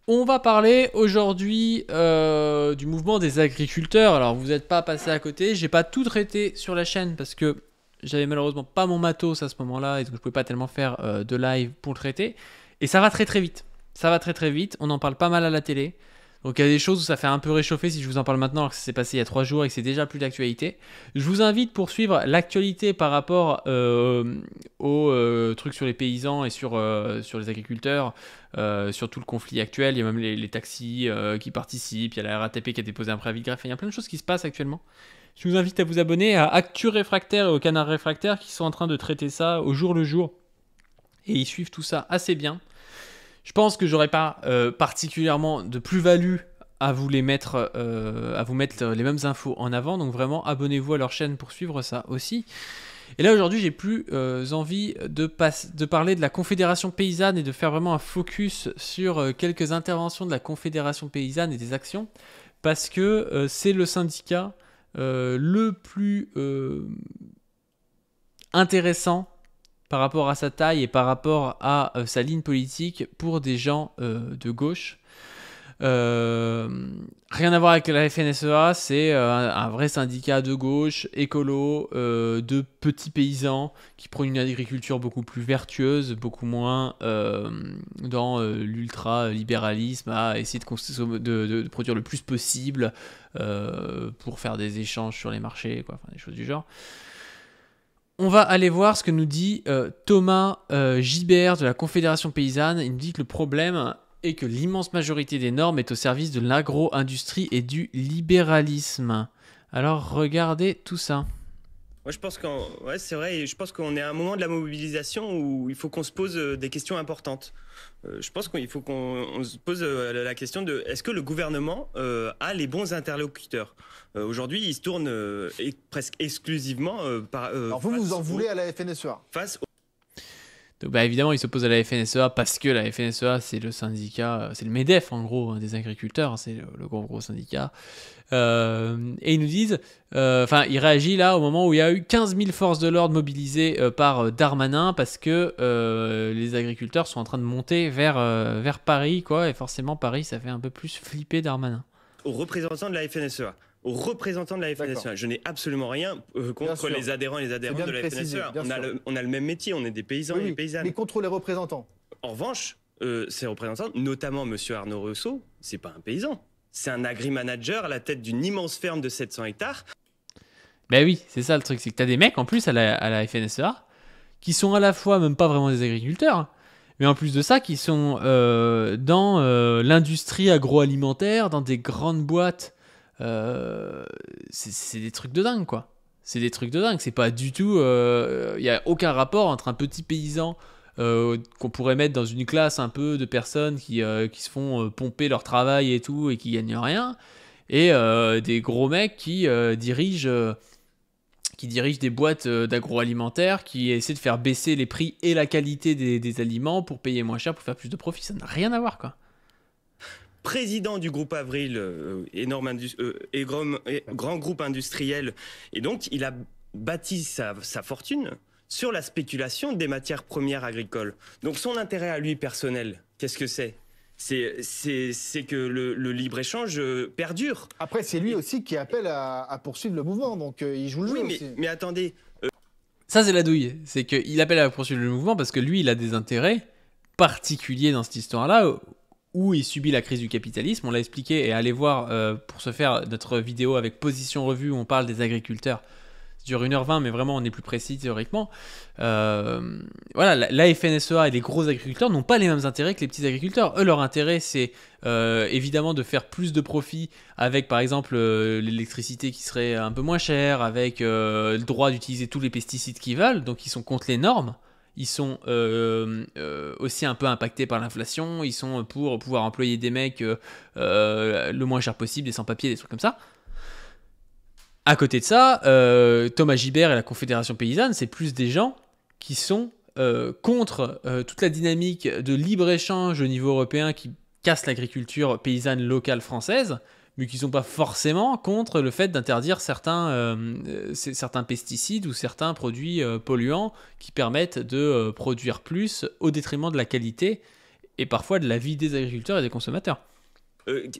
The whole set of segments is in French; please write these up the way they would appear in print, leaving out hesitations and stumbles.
On va parler aujourd'hui du mouvement des agriculteurs. Alors vous n'êtes pas passé à côté, j'ai pas tout traité sur la chaîne parce que j'avais malheureusement pas mon matos à ce moment-là et donc je pouvais pas tellement faire de live pour le traiter. Et ça va très très vite. Ça va très très vite, on en parle pas mal à la télé. Donc il y a des choses où ça fait un peu réchauffer si je vous en parle maintenant alors que ça s'est passé il y a 3 jours et que c'est déjà plus d'actualité. Je vous invite pour suivre l'actualité par rapport aux trucs sur les paysans et sur les agriculteurs, sur tout le conflit actuel. Il y a même les taxis qui participent, il y a la RATP qui a déposé un préavis de grève, il y a plein de choses qui se passent actuellement. Je vous invite à vous abonner à Actu Réfractaire et au Canard Réfractaire qui sont en train de traiter ça au jour le jour. Et ils suivent tout ça assez bien. Je pense que j'aurais pas particulièrement de plus-value à vous mettre les mêmes infos en avant. Donc vraiment, abonnez-vous à leur chaîne pour suivre ça aussi. Et là aujourd'hui, j'ai plus envie de parler de la Confédération paysanne et de faire vraiment un focus sur quelques interventions de la Confédération paysanne et des actions, parce que c'est le syndicat le plus intéressant par rapport à sa taille et par rapport à sa ligne politique pour des gens de gauche. Rien à voir avec la FNSEA, c'est un vrai syndicat de gauche, écolo, de petits paysans qui prônent une agriculture beaucoup plus vertueuse, beaucoup moins dans l'ultra-libéralisme, à essayer de produire le plus possible pour faire des échanges sur les marchés, quoi, enfin, des choses du genre. On va aller voir ce que nous dit Thomas Gibert de la Confédération paysanne. Il nous dit que le problème est que l'immense majorité des normes est au service de l'agro-industrie et du libéralisme. Alors regardez tout ça. Moi, je pense ouais, c'est vrai, et je pense qu'on est à un moment de la mobilisation où il faut qu'on se pose des questions importantes. Je pense qu'il faut qu'on se pose la question de est-ce que le gouvernement a les bons interlocuteurs. Aujourd'hui, il se tourne presque exclusivement Alors vous en voulez à la FNSEA? Face Donc bah évidemment, il s'oppose à la FNSEA parce que la FNSEA, c'est le syndicat, c'est le MEDEF en gros, hein, des agriculteurs, c'est le gros syndicat. Et ils nous disent, il réagit là au moment où il y a eu 15 000 forces de l'ordre mobilisées par Darmanin parce que les agriculteurs sont en train de monter vers Paris, quoi, et forcément Paris, ça fait un peu plus flipper Darmanin. aux représentants de la FNSEA. Aux représentants de la FNSEA. Je n'ai absolument rien contre les adhérents et les adhérentes de la FNSEA. On a le même métier, on est des paysans et des paysannes. Mais contre les représentants. En revanche, ces représentants, notamment M. Arnaud Rousseau, c'est pas un paysan. C'est un agri-manager à la tête d'une immense ferme de 700 hectares. Ben oui, c'est ça le truc, c'est que t'as des mecs en plus à la FNSEA qui sont à la fois même pas vraiment des agriculteurs, hein, mais en plus de ça, qui sont dans l'industrie agroalimentaire, dans des grandes boîtes. C'est des trucs de dingue, quoi. C'est des trucs de dingue. C'est pas du tout. Il n'y a aucun rapport entre un petit paysan qu'on pourrait mettre dans une classe un peu de personnes qui se font pomper leur travail et tout et qui gagnent rien, et des gros mecs qui dirigent des boîtes d'agroalimentaire, qui essaient de faire baisser les prix et la qualité des aliments pour payer moins cher, pour faire plus de profit. Ça n'a rien à voir, quoi. Président du groupe Avril, grand groupe industriel. Et donc, il a bâti sa fortune sur la spéculation des matières premières agricoles. Donc, son intérêt à lui personnel, qu'est-ce que c'est ? C'est que le libre-échange perdure. Après, c'est lui aussi qui appelle à poursuivre le mouvement, donc il joue le jeu aussi. Mais attendez... Ça, c'est la douille. C'est qu'il appelle à poursuivre le mouvement parce que lui, il a des intérêts particuliers dans cette histoire-là, où il subit la crise du capitalisme. On l'a expliqué, et allez voir pour se faire notre vidéo avec Position Revue où on parle des agriculteurs. Ça dure 1h20, mais vraiment on est plus précis théoriquement. Voilà, la FNSEA et les gros agriculteurs n'ont pas les mêmes intérêts que les petits agriculteurs. Eux, leur intérêt, c'est évidemment de faire plus de profit avec, par exemple, l'électricité qui serait un peu moins chère, avec le droit d'utiliser tous les pesticides qu'ils veulent. Donc ils sont contre les normes. Ils sont aussi un peu impactés par l'inflation. Ils sont pour pouvoir employer des mecs le moins cher possible, des sans-papiers, des trucs comme ça. À côté de ça, Thomas Gibert et la Confédération paysanne, c'est plus des gens qui sont contre toute la dynamique de libre-échange au niveau européen qui casse l'agriculture paysanne locale française, mais qui ne sont pas forcément contre le fait d'interdire certains pesticides ou certains produits polluants qui permettent de produire plus au détriment de la qualité et parfois de la vie des agriculteurs et des consommateurs.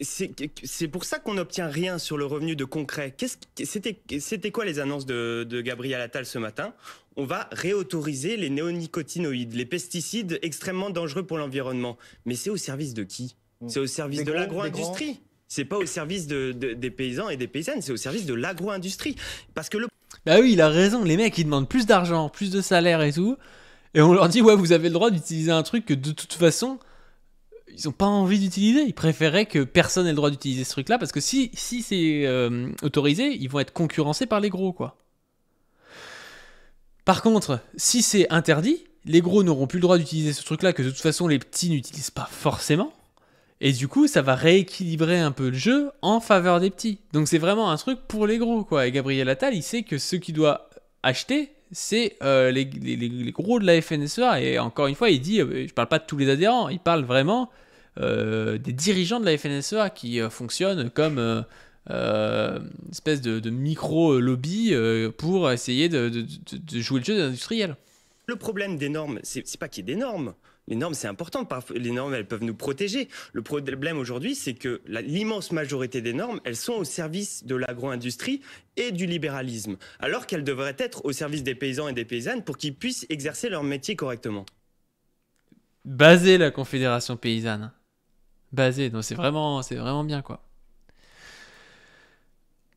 C'est pour ça qu'on n'obtient rien sur le revenu de concret. C'était quoi les annonces de Gabriel Attal ce matin? On va réautoriser les néonicotinoïdes, les pesticides extrêmement dangereux pour l'environnement. Mais c'est au service de qui? C'est au service de l'agro-industrie. C'est pas au service des paysans et des paysannes, c'est au service de l'agro-industrie. Parce que Bah oui, il a raison. Les mecs, ils demandent plus d'argent, plus de salaire et tout. Et on leur dit, ouais, vous avez le droit d'utiliser un truc que de toute façon, ils ont pas envie d'utiliser. Ils préféraient que personne ait le droit d'utiliser ce truc-là, parce que si c'est autorisé, ils vont être concurrencés par les gros, quoi. Par contre, si c'est interdit, les gros n'auront plus le droit d'utiliser ce truc-là, que de toute façon les petits n'utilisent pas forcément. Et du coup, ça va rééquilibrer un peu le jeu en faveur des petits. Donc c'est vraiment un truc pour les gros, quoi. Et Gabriel Attal, il sait que ce qu'il doit acheter, c'est les gros de la FNSEA. Et encore une fois, il dit, je parle pas de tous les adhérents, il parle vraiment des dirigeants de la FNSEA qui fonctionnent comme une espèce de micro-lobby pour essayer de jouer le jeu des industriels. Le problème des normes, c'est pas qu'il y ait des normes. Les normes, c'est important. Les normes, elles peuvent nous protéger. Le problème aujourd'hui, c'est que l'immense majorité des normes, elles sont au service de l'agro-industrie et du libéralisme, alors qu'elles devraient être au service des paysans et des paysannes pour qu'ils puissent exercer leur métier correctement. Baser la Confédération paysanne. Baser, donc c'est vraiment bien, quoi.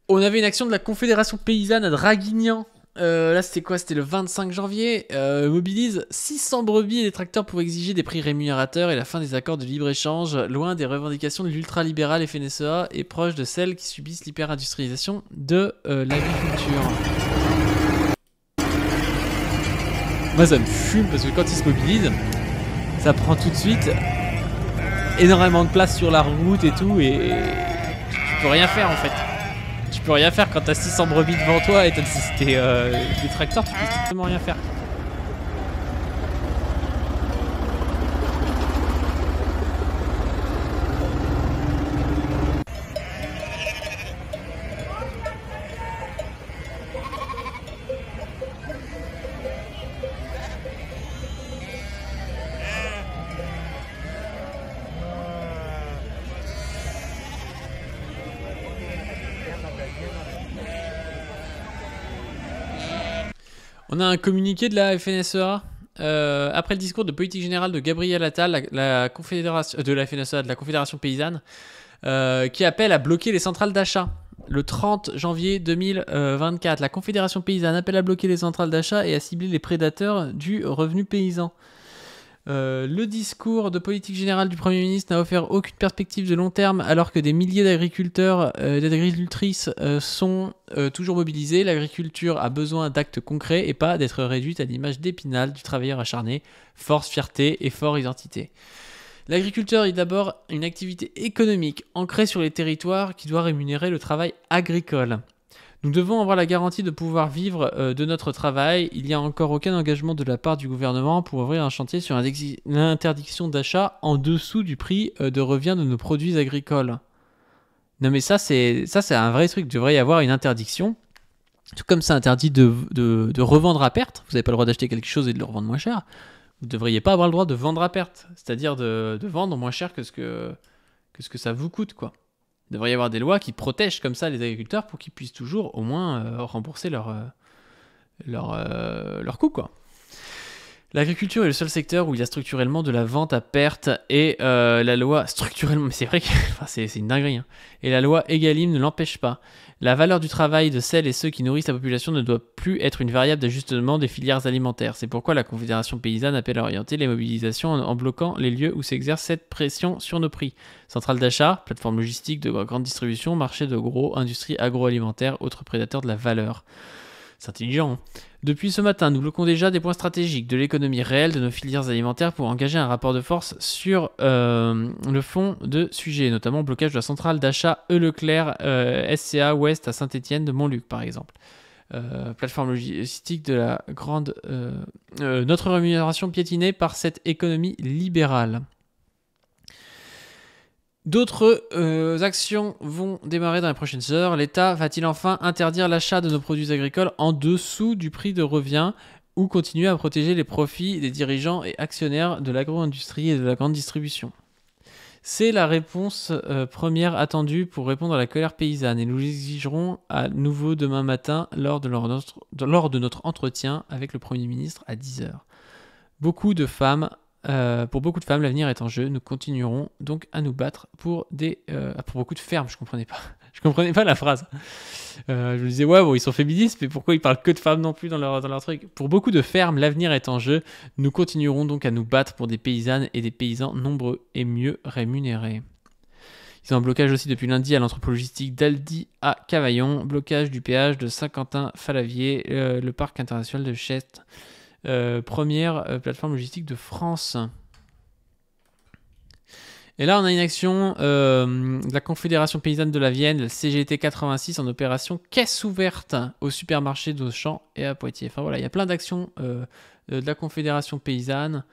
On avait une action de la Confédération paysanne à Draguignan. Là, c'était quoi? C'était le 25 janvier. Mobilise 600 brebis et des tracteurs pour exiger des prix rémunérateurs et la fin des accords de libre-échange, loin des revendications de l'ultralibéral FNSEA et proche de celles qui subissent l'hyper-industrialisation de l'agriculture. Moi, ça me fume parce que quand ils se mobilisent, ça prend tout de suite énormément de place sur la route et tout, et tu peux rien faire en fait. Tu peux rien faire quand t'as 600 brebis devant toi et t'as des tracteurs, tu peux strictement rien faire. On a un communiqué de la FNSEA. Après le discours de politique générale de Gabriel Attal, la confédération de la FNSEA, de la Confédération paysanne, qui appelle à bloquer les centrales d'achat. Le 30 janvier 2024, la Confédération paysanne appelle à bloquer les centrales d'achat et à cibler les prédateurs du revenu paysan. Le discours de politique générale du Premier ministre n'a offert aucune perspective de long terme alors que des milliers d'agriculteurs et d'agricultrices sont toujours mobilisés. L'agriculture a besoin d'actes concrets et pas d'être réduite à l'image d'Épinal du travailleur acharné, force, fierté et fort identité. L'agriculteur est d'abord une activité économique ancrée sur les territoires qui doit rémunérer le travail agricole. Nous devons avoir la garantie de pouvoir vivre de notre travail. Il n'y a encore aucun engagement de la part du gouvernement pour ouvrir un chantier sur l'interdiction d'achat en dessous du prix de revient de nos produits agricoles. Non mais ça c'est un vrai truc. Il devrait y avoir une interdiction. Tout comme c'est interdit de revendre à perte. Vous n'avez pas le droit d'acheter quelque chose et de le revendre moins cher. Vous ne devriez pas avoir le droit de vendre à perte. C'est-à-dire de vendre moins cher que ce que ça vous coûte, quoi. Il devrait y avoir des lois qui protègent comme ça les agriculteurs pour qu'ils puissent toujours au moins rembourser leur coût, quoi. L'agriculture est le seul secteur où il y a structurellement de la vente à perte et la loi structurellement, mais c'est vrai que c'est une dinguerie, hein. Et la loi Egalim ne l'empêche pas. La valeur du travail de celles et ceux qui nourrissent la population ne doit plus être une variable d'ajustement des filières alimentaires. C'est pourquoi la Confédération paysanne appelle à orienter les mobilisations en bloquant les lieux où s'exerce cette pression sur nos prix. Centrales d'achat, plateformes logistiques de grande distribution, marchés de gros, industrie agroalimentaire, autres prédateurs de la valeur. C'est intelligent, hein. Depuis ce matin, nous bloquons déjà des points stratégiques de l'économie réelle de nos filières alimentaires pour engager un rapport de force sur le fond de sujets, notamment blocage de la centrale d'achat E. Leclerc, SCA Ouest à Saint-Étienne de Montluc, par exemple. Plateforme logistique de la grande... notre rémunération piétinée par cette économie libérale. D'autres actions vont démarrer dans les prochaines heures. L'État va-t-il enfin interdire l'achat de nos produits agricoles en dessous du prix de revient ou continuer à protéger les profits des dirigeants et actionnaires de l'agro-industrie et de la grande distribution? C'est la réponse première attendue pour répondre à la colère paysanne et nous l'exigerons à nouveau demain matin lors de notre entretien avec le Premier ministre à 10h. Pour beaucoup de femmes, l'avenir est en jeu. Nous continuerons donc à nous battre pour beaucoup de fermes. Je comprenais pas la phrase. Je me disais, ouais, bon, ils sont féministes, mais pourquoi ils parlent que de femmes non plus dans leur truc? Pour beaucoup de fermes, l'avenir est en jeu. Nous continuerons donc à nous battre pour des paysannes et des paysans nombreux et mieux rémunérés. Ils ont un blocage aussi depuis lundi à l'entrepôt logistique d'Aldi à Cavaillon. Blocage du péage de Saint-Quentin-Falavier, le parc international de Chest. Première plateforme logistique de France. Et là, on a une action de la Confédération Paysanne de la Vienne, la CGT 86, en opération caisse ouverte au supermarché d'Auchan et à Poitiers. Enfin voilà, il y a plein d'actions de la Confédération Paysanne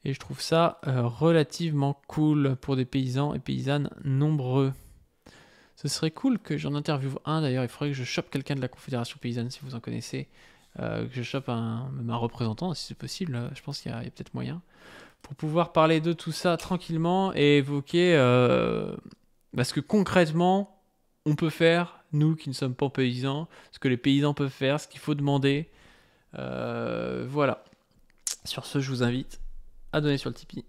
et je trouve ça relativement cool pour des paysans et paysannes nombreux. Ce serait cool que j'en interviewe un d'ailleurs. Il faudrait que je chope quelqu'un de la Confédération Paysanne si vous en connaissez. Que je chope un représentant si c'est possible. Je pense qu'il y a peut-être moyen pour pouvoir parler de tout ça tranquillement et évoquer ce que concrètement on peut faire, nous qui ne sommes pas paysans, ce que les paysans peuvent faire, ce qu'il faut demander. Voilà. Sur ce, je vous invite à donner sur le Tipeee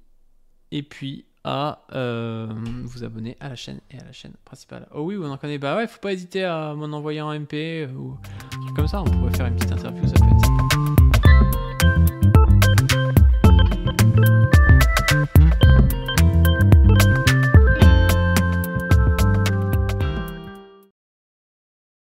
et puis à vous abonner à la chaîne et à la chaîne principale. Oh oui, on en connaît. Bah ouais, faut pas hésiter à m'en envoyer en MP ou un truc comme ça. On pourrait faire une petite interview, ça peut être